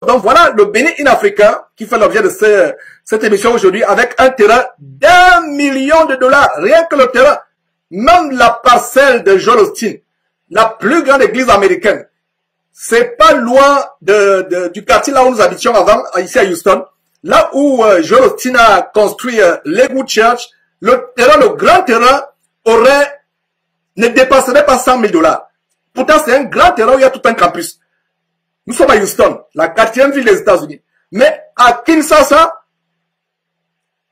Donc voilà le Bénin in Africa qui fait l'objet de cette émission aujourd'hui avec un terrain d'1 million de dollars. Rien que le terrain, même la parcelle de Joel Osteen, la plus grande église américaine. C'est pas loin du quartier là où nous habitions avant, ici à Houston. Là où Joel Osteen a construit Lakewood Church, le grand terrain ne dépasserait pas 100 000 dollars. Pourtant, c'est un grand terrain où il y a tout un campus. Nous sommes à Houston, la 4e ville des États-Unis. Mais à Kinshasa,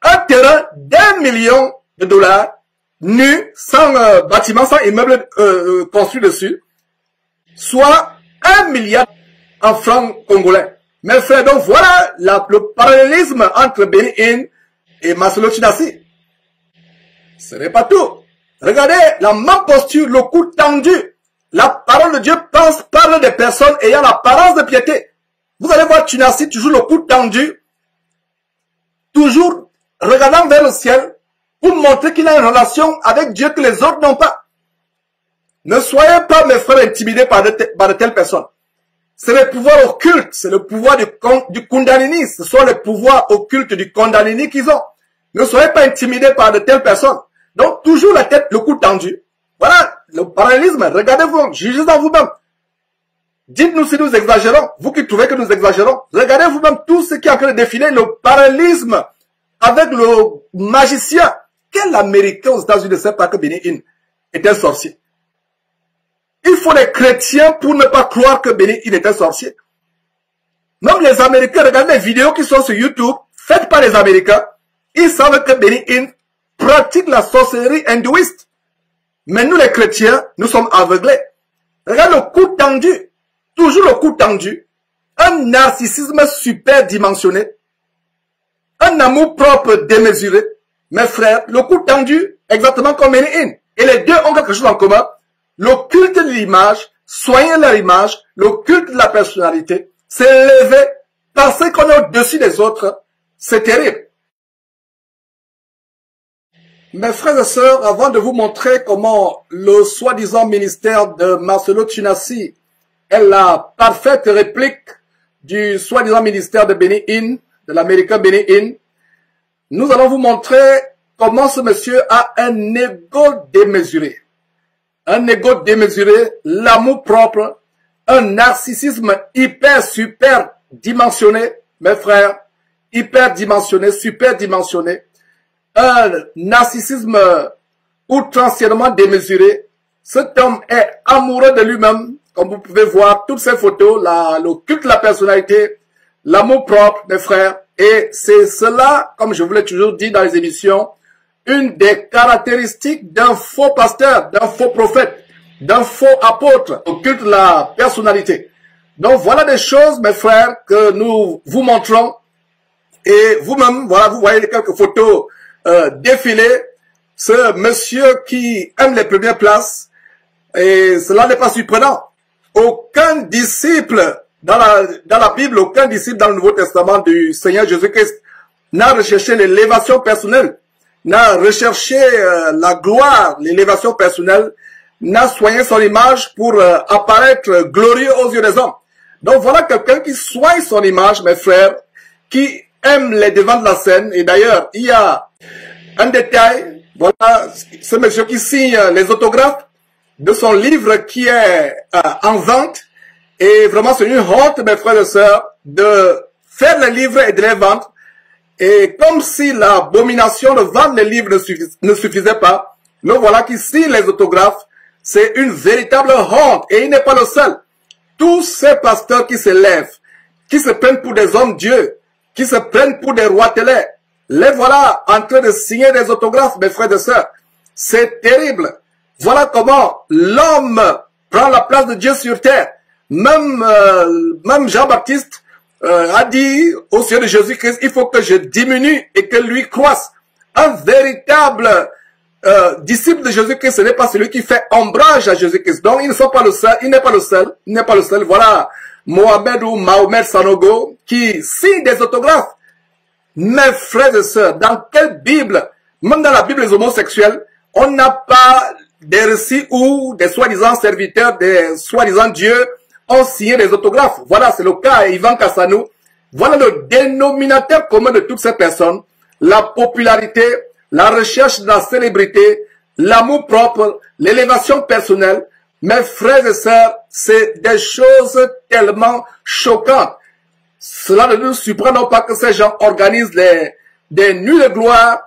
un terrain d'1 million de dollars, nu, sans bâtiment, sans immeuble construit dessus, soit 1 milliard en francs congolais. Mes frères, donc voilà le parallélisme entre Bénin et Marcelo Chinassi. Ce n'est pas tout. Regardez la même posture, le cou tendu. La parole de Dieu parle des personnes ayant l'apparence de piété. Vous allez voir Chinassi toujours le cou tendu, toujours regardant vers le ciel pour montrer qu'il a une relation avec Dieu que les autres n'ont pas. Ne soyez pas, mes frères, intimidés par de telles personnes. C'est le pouvoir occulte, c'est le pouvoir du Kundalini, ce sont les pouvoirs occultes du Kundalini qu'ils ont. Ne soyez pas intimidés par de telles personnes. Donc, toujours la tête, le cou tendu. Voilà, le parallélisme, regardez-vous, jugez en vous-même. Dites-nous si nous exagérons, vous qui trouvez que nous exagérons. Regardez vous-même tout ce qui est en train de défiler, le parallélisme avec le magicien. Quel Américain aux États-Unis ne sait pas que Bénin est un sorcier? Il faut des chrétiens pour ne pas croire que Bénin est un sorcier. Même les Américains, regardez les vidéos qui sont sur YouTube, faites par les Américains. Ils savent que Bénin pratique la sorcellerie hindouiste. Mais nous les chrétiens, nous sommes aveuglés. Regarde le cou tendu, toujours le cou tendu, un narcissisme super dimensionné, un amour propre démesuré. Mes frères, le cou tendu, exactement comme Bénin. Et les deux ont quelque chose en commun. Le culte de l'image, soigner leur image, le culte de la personnalité, s'élever, penser qu'on est au-dessus des autres, c'est terrible. Mes frères et sœurs, avant de vous montrer comment le soi-disant ministère de Marcelo Chinassi est la parfaite réplique du soi-disant ministère de Bénin, de l'américain Bénin, nous allons vous montrer comment ce monsieur a un ego démesuré. Un ego démesuré, l'amour propre, un narcissisme hyper, super dimensionné, mes frères, hyper dimensionné, super dimensionné, un narcissisme outrancièrement démesuré. Cet homme est amoureux de lui-même, comme vous pouvez voir, toutes ces photos, le culte de la personnalité, l'amour propre, mes frères, et c'est cela, comme je vous l'ai toujours dit dans les émissions, une des caractéristiques d'un faux pasteur, d'un faux prophète, d'un faux apôtre, au culte de la personnalité. Donc voilà des choses, mes frères, que nous vous montrons. Et vous-même, voilà, vous voyez quelques photos défiler. Ce monsieur qui aime les premières places, et cela n'est pas surprenant. Aucun disciple dans la Bible, aucun disciple dans le Nouveau Testament du Seigneur Jésus-Christ n'a recherché l'élévation personnelle, n'a recherché la gloire, l'élévation personnelle, n'a soigné son image pour apparaître glorieux aux yeux des hommes. Donc voilà quelqu'un qui soigne son image, mes frères, qui aime les devants de la scène. Et d'ailleurs, il y a un détail, voilà, ce monsieur qui signe les autographes de son livre qui est en vente. Et vraiment, c'est une honte, mes frères et sœurs, de faire les livres et de les vendre. Et comme si l'abomination de vendre les livres ne suffisait pas, le voilà qui signe les autographes. C'est une véritable honte. Et il n'est pas le seul. Tous ces pasteurs qui se lèvent, qui se prennent pour des hommes Dieu, qui se prennent pour des rois télé, les voilà en train de signer des autographes, mes frères et sœurs. C'est terrible. Voilà comment l'homme prend la place de Dieu sur terre. Même Jean-Baptiste a dit au Seigneur de Jésus-Christ, il faut que je diminue et que lui croisse. Un véritable disciple de Jésus-Christ, ce n'est pas celui qui fait ombrage à Jésus-Christ. Donc, ils ne sont pas le seul, il n'est pas le seul, il n'est pas le seul. Voilà Mohamed ou Mahomet Sanogo qui signe des autographes. Mes frères et sœurs, dans quelle Bible, même dans la Bible des homosexuels, on n'a pas des récits où des soi-disant serviteurs, des soi-disant dieux ont signé des autographes. Voilà, c'est le cas Ivan Kassanou. Voilà le dénominateur commun de toutes ces personnes. La popularité, la recherche de la célébrité, l'amour propre, l'élévation personnelle. Mes frères et sœurs, c'est des choses tellement choquantes. Cela ne nous surprend pas que ces gens organisent des nuits de gloire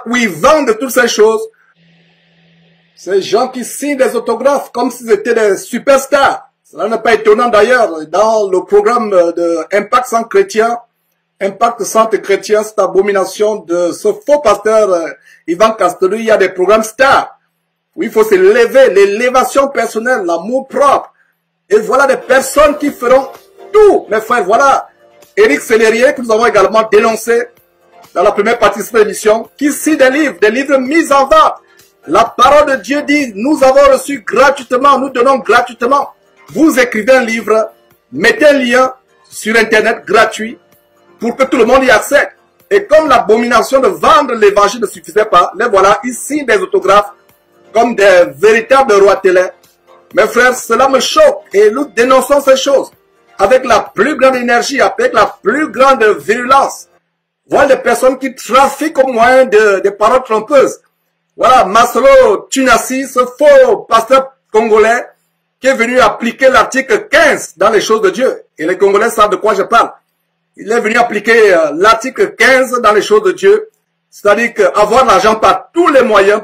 où ils vendent toutes ces choses. Ces gens qui signent des autographes comme s'ils étaient des superstars. Cela n'est pas étonnant d'ailleurs. Dans le programme de Impact Centre Chrétien, Impact Centre Chrétien, cette abomination de ce faux pasteur Ivan Kassanou, il y a des programmes stars où il faut s'élever, l'élévation personnelle, l'amour propre. Et voilà des personnes qui feront tout, mes frères. Voilà Éric Sellerier, que nous avons également dénoncé dans la première partie de cette émission, qui signe des livres mis en vente. La parole de Dieu dit, nous avons reçu gratuitement, nous donnons gratuitement. Vous écrivez un livre, mettez un lien sur Internet gratuit pour que tout le monde y accède. Et comme l'abomination de vendre l'évangile ne suffisait pas, les voilà ici des autographes comme des véritables rois télé. Mes frères, cela me choque et nous dénonçons ces choses avec la plus grande énergie, avec la plus grande virulence. Voilà des personnes qui trafiquent au moyen de paroles trompeuses. Voilà, Marcelo Tunassi, ce faux pasteur congolais qui est venu appliquer l'article 15 dans les choses de Dieu. Et les Congolais savent de quoi je parle. Il est venu appliquer l'article 15 dans les choses de Dieu. C'est-à-dire qu'avoir l'argent par tous les moyens,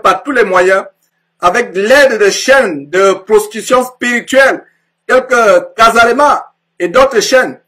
avec l'aide des chaînes de prostitution spirituelle, telles que Casarema et d'autres chaînes.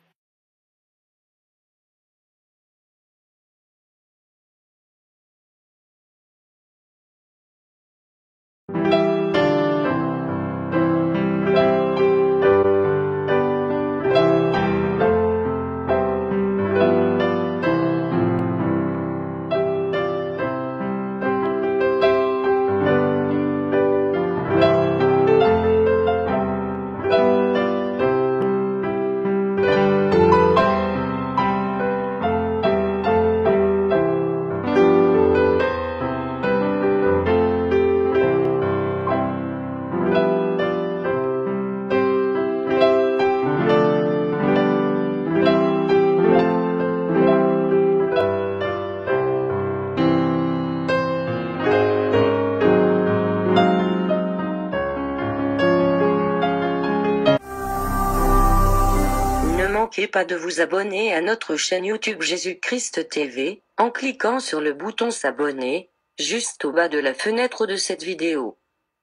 Ne manquez pas de vous abonner à notre chaîne YouTube Jésus-Christ TV, en cliquant sur le bouton s'abonner, juste au bas de la fenêtre de cette vidéo.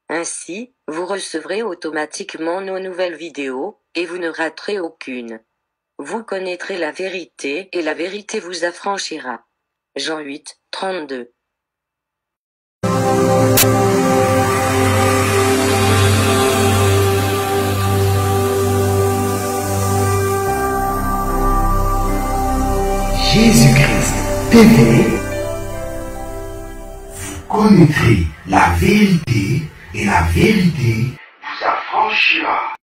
Ainsi, vous recevrez automatiquement nos nouvelles vidéos, et vous ne raterez aucune. Vous connaîtrez la vérité et la vérité vous affranchira. Jean 8, 32. Jésus-Christ TV, vous connaîtrez la vérité et la vérité vous affranchira.